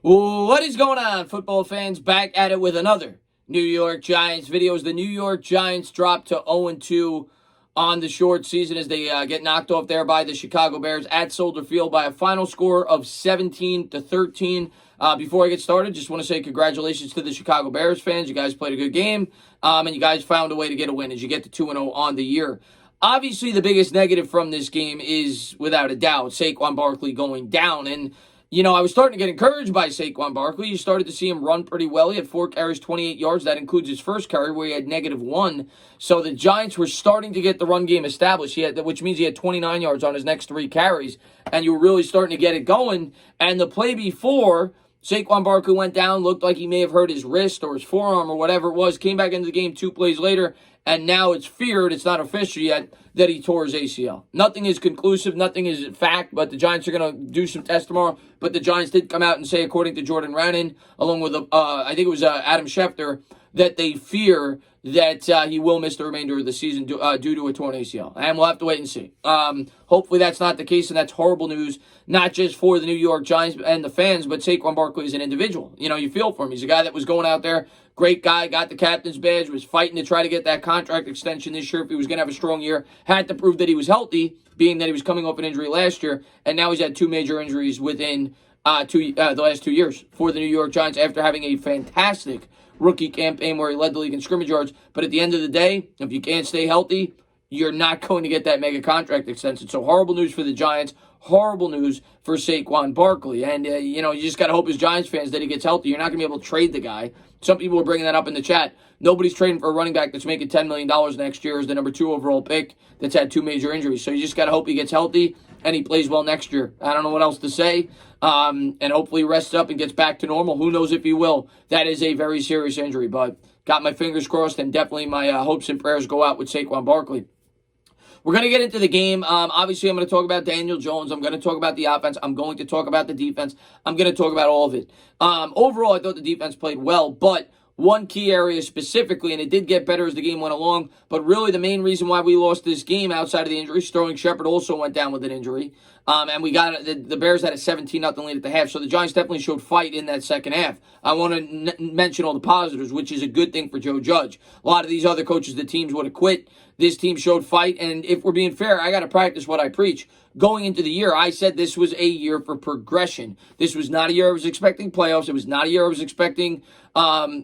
What is going on, football fans? Back at it with another New York Giants video. As the New York Giants drop to 0-2 on the short season as they get knocked off there by the Chicago Bears at Soldier Field by a final score of 17-13. Before I get started, just want to say congratulations to the Chicago Bears fans. You guys played a good game, and you guys found a way to get a win as you get to 2-0 on the year. Obviously, the biggest negative from this game is, without a doubt, Saquon Barkley going down. And I was starting to get encouraged by Saquon Barkley. You started to see him run pretty well. He had 4 carries, 28 yards. That includes his first carry where he had -1. So the Giants were starting to get the run game established, which means he had 29 yards on his next 3 carries. And you were really starting to get it going. And the play before, Saquon Barkley went down, looked like he may have hurt his wrist or his forearm or whatever it was, came back into the game 2 plays later, and now it's feared, it's not official yet, that he tore his ACL. Nothing is conclusive, nothing is fact, but the Giants are going to do some tests tomorrow. But the Giants did come out and say, according to Jordan Rannon, along with, I think it was Adam Schefter, that they fear that he will miss the remainder of the season due to a torn ACL. And we'll have to wait and see. Hopefully that's not the case, and that's horrible news, not just for the New York Giants and the fans, but Saquon Barkley is an individual. You feel for him. He's a guy that was going out there, great guy, got the captain's badge, was fighting to try to get that contract extension this year if he was going to have a strong year, had to prove that he was healthy, being that he was coming off an injury last year, and now he's had 2 major injuries within the last 2 years for the New York Giants after having a fantastic rookie campaign where he led the league in scrimmage yards. But at the end of the day, if you can't stay healthy, you're not going to get that mega contract extension. So horrible news for the Giants, horrible news for Saquon Barkley. And, you just got to hope as Giants fans that he gets healthy. You're not going to be able to trade the guy. Some people are bringing that up in the chat. Nobody's trading for a running back that's making $10 million next year as the number 2 overall pick that's had 2 major injuries. So you just got to hope he gets healthy and he plays well next year. I don't know what else to say. And hopefully rests up and gets back to normal. Who knows if he will. That is a very serious injury, but got my fingers crossed, and definitely my hopes and prayers go out with Saquon Barkley. We're going to get into the game. Obviously, I'm going to talk about Daniel Jones. I'm going to talk about the offense. I'm going to talk about the defense. I'm going to talk about all of it. Overall, I thought the defense played well, but one key area specifically, and it did get better as the game went along, but really the main reason why we lost this game outside of the injury, Sterling Shepard also went down with an injury, and we got the Bears had a 17-0 lead at the half, so the Giants definitely showed fight in that second half. I want to mention all the positives, which is a good thing for Joe Judge. A lot of these other coaches, the teams would have quit. This team showed fight, and if we're being fair, I got to practice what I preach. Going into the year, I said this was a year for progression. This was not a year I was expecting playoffs. It was not a year I was expecting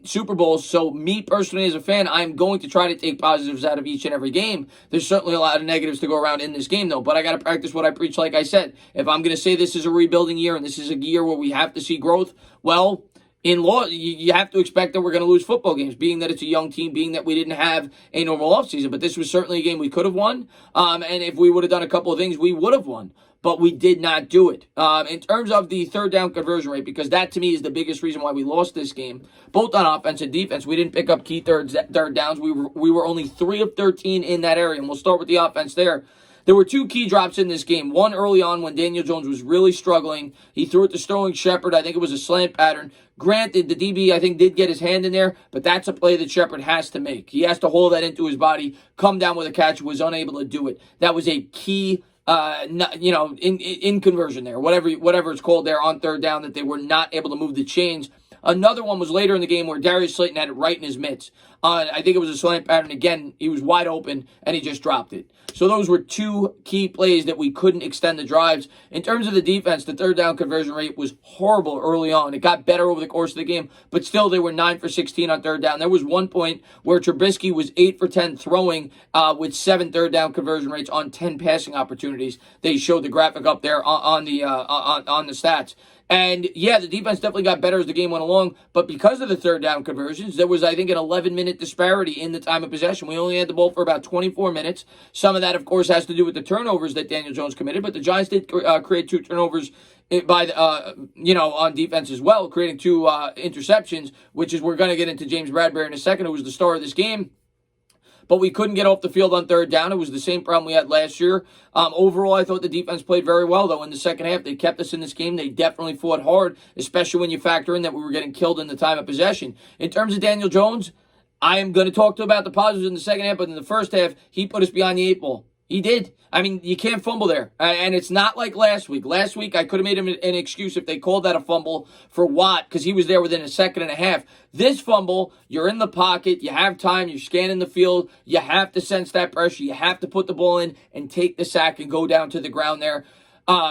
Super Bowls. So me personally as a fan, I'm going to try to take positives out of each and every game. There's certainly a lot of negatives to go around in this game, though, but I got to practice what I preach, like I said. If I'm going to say this is a rebuilding year and this is a year where we have to see growth, well, in law, you have to expect that we're going to lose football games, being that it's a young team, being that we didn't have a normal offseason. But this was certainly a game we could have won. And if we would have done a couple of things, we would have won. But we did not do it. In terms of the third down conversion rate, because that to me is the biggest reason why we lost this game, both on offense and defense, we didn't pick up key third downs. We were only 3 of 13 in that area. And we'll start with the offense there. There were 2 key drops in this game. One early on when Daniel Jones was really struggling. He threw it to Sterling Shepard. I think it was a slant pattern. Granted, the DB, I think, did get his hand in there, but that's a play that Shepard has to make. He has to hold that into his body, come down with a catch, was unable to do it. That was a key, in conversion there, whatever it's called there on third down, that they were not able to move the chains. Another one was later in the game where Darius Slayton had it right in his mitts. I think it was a slant pattern. Again, he was wide open, and he just dropped it. So those were 2 key plays that we couldn't extend the drives. In terms of the defense, the third down conversion rate was horrible early on. It got better over the course of the game, but still they were 9 for 16 on third down. There was one point where Trubisky was 8 for 10 throwing with 7 third down conversion rates on 10 passing opportunities. They showed the graphic up there on the stats. And, yeah, the defense definitely got better as the game went along, but because of the third down conversions, there was, I think, an 11-minute disparity in the time of possession. We only had the ball for about 24 minutes. Some of that, of course, has to do with the turnovers that Daniel Jones committed, but the Giants did create 2 turnovers on defense as well, creating 2 interceptions, which is we're going to get into James Bradbury in a second, who was the star of this game. But we couldn't get off the field on third down. It was the same problem we had last year. Overall, I thought the defense played very well, though, in the second half. They kept us in this game. They definitely fought hard, especially when you factor in that we were getting killed in the time of possession. In terms of Daniel Jones, I am going to talk about the positives in the second half, but in the first half, he put us behind the 8 ball. He did. I mean, you can't fumble there. And it's not like last week. Last week, I could have made him an excuse if they called that a fumble for Watt because he was there within a second and a half. This fumble, you're in the pocket, you have time, you're scanning the field, you have to sense that pressure, you have to put the ball in and take the sack and go down to the ground there.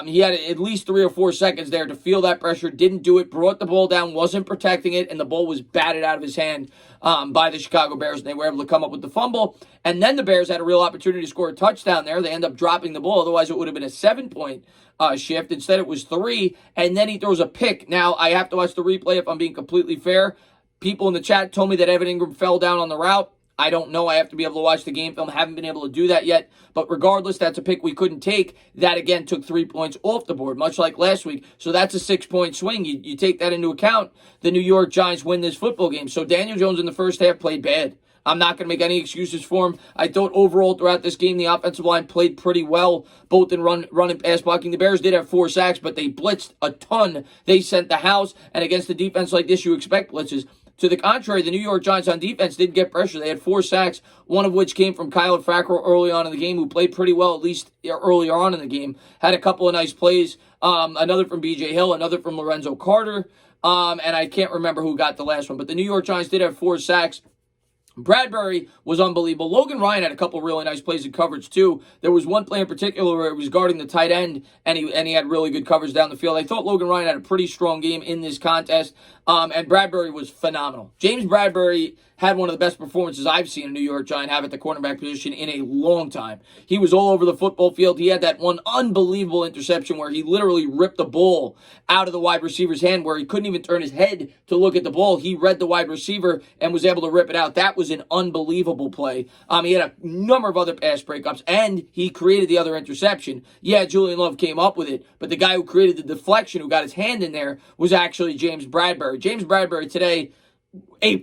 He had at least 3 or 4 seconds there to feel that pressure, didn't do it, brought the ball down, wasn't protecting it, and the ball was batted out of his hand by the Chicago Bears, and they were able to come up with the fumble. And then the Bears had a real opportunity to score a touchdown there. They end up dropping the ball. Otherwise, it would have been a 7-point shift. Instead, it was 3, and then he throws a pick. Now, I have to watch the replay if I'm being completely fair. People in the chat told me that Evan Ingram fell down on the route. I don't know. I have to be able to watch the game film. Haven't been able to do that yet. But regardless, that's a pick we couldn't take. That, again, took 3 points off the board, much like last week. So that's a 6-point swing. You take that into account. The New York Giants win this football game. So Daniel Jones in the first half played bad. I'm not going to make any excuses for him. I thought overall throughout this game, the offensive line played pretty well, both in run and pass blocking. The Bears did have 4 sacks, but they blitzed a ton. They sent the house. And against a defense like this, you expect blitzes. To the contrary, the New York Giants on defense did get pressure. They had 4 sacks, one of which came from Kyle Fackrell early on in the game, who played pretty well, at least earlier on in the game. Had a couple of nice plays. Another from B.J. Hill, another from Lorenzo Carter. And I can't remember who got the last one. But the New York Giants did have 4 sacks. Bradbury was unbelievable. Logan Ryan had a couple really nice plays in coverage too. There was one play in particular where he was guarding the tight end, and he had really good coverage down the field. I thought Logan Ryan had a pretty strong game in this contest, and Bradbury was phenomenal. James Bradbury had one of the best performances I've seen a New York Giant have at the cornerback position in a long time. He was all over the football field. He had that one unbelievable interception where he literally ripped the ball out of the wide receiver's hand where he couldn't even turn his head to look at the ball. He read the wide receiver and was able to rip it out. That was an unbelievable play. He had a number of other pass breakups, and he created the other interception. Yeah, Julian Love came up with it, but the guy who created the deflection, who got his hand in there, was actually James Bradbury. James Bradbury today, A+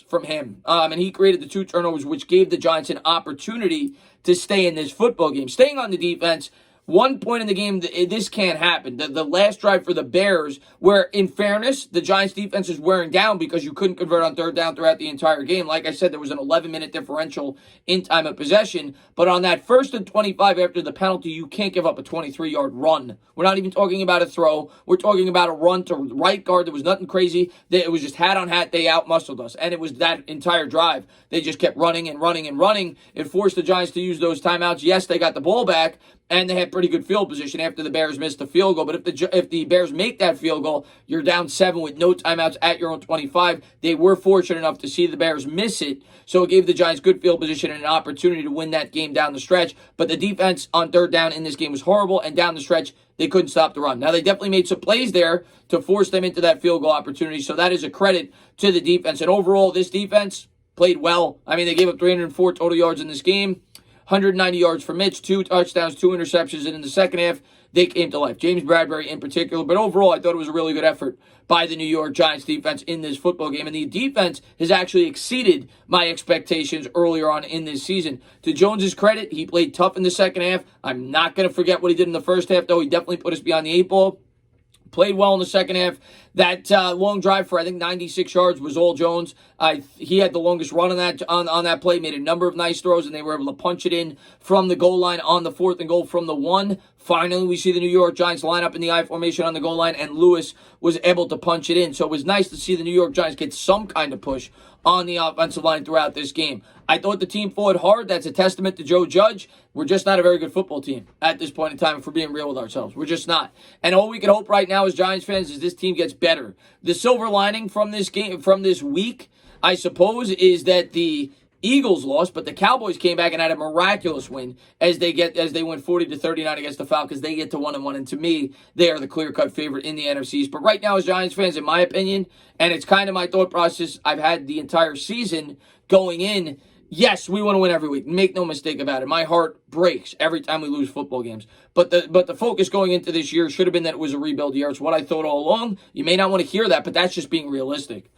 from him. And he created the 2 turnovers, which gave the Giants an opportunity to stay in this football game. Staying on the defense, one point in the game, this can't happen. The last drive for the Bears, where, in fairness, the Giants' defense is wearing down because you couldn't convert on third down throughout the entire game. Like I said, there was an 11-minute differential in time of possession. But on that 1st and 25 after the penalty, you can't give up a 23-yard run. We're not even talking about a throw. We're talking about a run to right guard. There was nothing crazy. It was just hat on hat. They out-muscled us. And it was that entire drive. They just kept running and running and running. It forced the Giants to use those timeouts. Yes, they got the ball back, and they had pretty good field position after the Bears missed the field goal. But if the Bears make that field goal, you're down 7 with no timeouts at your own 25. They were fortunate enough to see the Bears miss it, so it gave the Giants good field position and an opportunity to win that game down the stretch. But the defense on third down in this game was horrible, and down the stretch, they couldn't stop the run. Now, they definitely made some plays there to force them into that field goal opportunity, so that is a credit to the defense. And overall, this defense played well. I mean, they gave up 304 total yards in this game. 190 yards for Mitch, 2 touchdowns, 2 interceptions, and in the second half, they came to life. James Bradbury in particular. But overall, I thought it was a really good effort by the New York Giants defense in this football game. And the defense has actually exceeded my expectations earlier on in this season. To Jones's credit, he played tough in the second half. I'm not going to forget what he did in the first half, though. He definitely put us behind the 8 ball. Played well in the second half. That long drive for, I think, 96 yards was all Jones. He had the longest run on that play, made a number of nice throws, and they were able to punch it in from the goal line on the 4th and goal from the 1. Finally, we see the New York Giants line up in the I formation on the goal line, and Lewis was able to punch it in. So it was nice to see the New York Giants get some kind of push on the offensive line throughout this game. I thought the team fought hard. That's a testament to Joe Judge. We're just not a very good football team at this point in time, if we're being real with ourselves. We're just not. And all we can hope right now as Giants fans is this team gets better. The silver lining from this game, from this week, I suppose, is that the Eagles lost, but the Cowboys came back and had a miraculous win as they win 40-39 against the Falcons. They get to 1-1, and to me, they are the clear-cut favorite in the NFC. But right now, as Giants fans, in my opinion, and it's kind of my thought process I've had the entire season going in, yes, we want to win every week. Make no mistake about it. My heart breaks every time we lose football games. But the focus going into this year should have been that it was a rebuild year. It's what I thought all along. You may not want to hear that, but that's just being realistic.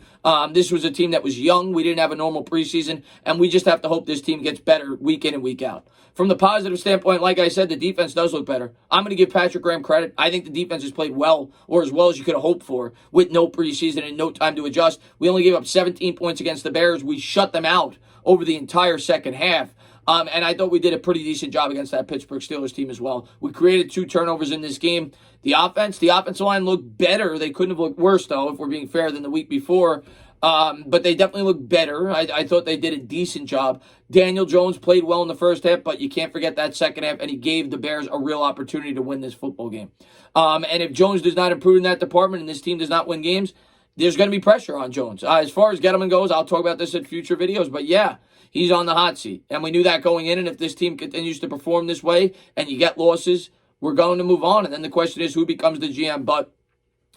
This was a team that was young. We didn't have a normal preseason, and we just have to hope this team gets better week in and week out. From the positive standpoint, like I said, the defense does look better. I'm going to give Patrick Graham credit. I think the defense has played well, or as well as you could have hoped for, with no preseason and no time to adjust. We only gave up 17 points against the Bears. We shut them out over the entire second half. And I thought we did a pretty decent job against that Pittsburgh Steelers team as well. We created 2 turnovers in this game. The offensive line looked better. They couldn't have looked worse, though, if we're being fair, than the week before. But they definitely looked better. I thought they did a decent job. Daniel Jones played well in the first half, but you can't forget that second half, and he gave the Bears a real opportunity to win this football game. And if Jones does not improve in that department and this team does not win games, there's going to be pressure on Jones. As far as Gettleman goes, I'll talk about this in future videos, but yeah, he's on the hot seat. And we knew that going in, and if this team continues to perform this way and you get losses, we're going to move on. And then the question is, who becomes the GM? But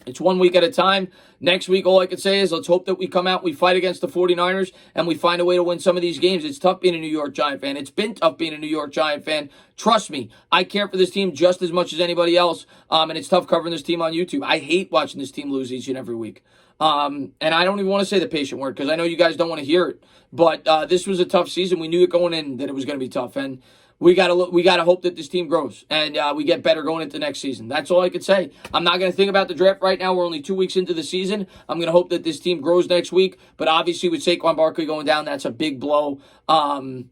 it's 1 week at a time. Next week, all I can say is let's hope that we come out, we fight against the 49ers, and we find a way to win some of these games. It's tough being a New York Giant fan. It's been tough being a New York Giant fan. Trust me, I care for this team just as much as anybody else, and it's tough covering this team on YouTube. I hate watching this team lose each and every week. And I don't even want to say the patient word because I know you guys don't want to hear it. But this was a tough season. We knew it going in that it was going to be tough, and we gotta hope that this team grows and we get better going into next season. That's all I could say. I'm not gonna think about the draft right now. We're only 2 weeks into the season. I'm gonna hope that this team grows next week. But obviously, with Saquon Barkley going down, that's a big blow. And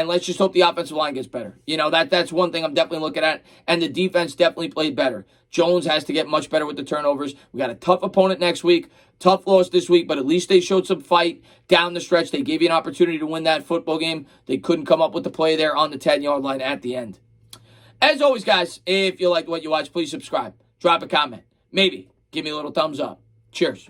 let's just hope the offensive line gets better. You know, that's one thing I'm definitely looking at. And the defense definitely played better. Jones has to get much better with the turnovers. We got a tough opponent next week. Tough loss this week, but at least they showed some fight down the stretch. They gave you an opportunity to win that football game. They couldn't come up with the play there on the 10-yard line at the end. As always, guys, if you liked what you watched, please subscribe. Drop a comment. Maybe give me a little thumbs up. Cheers.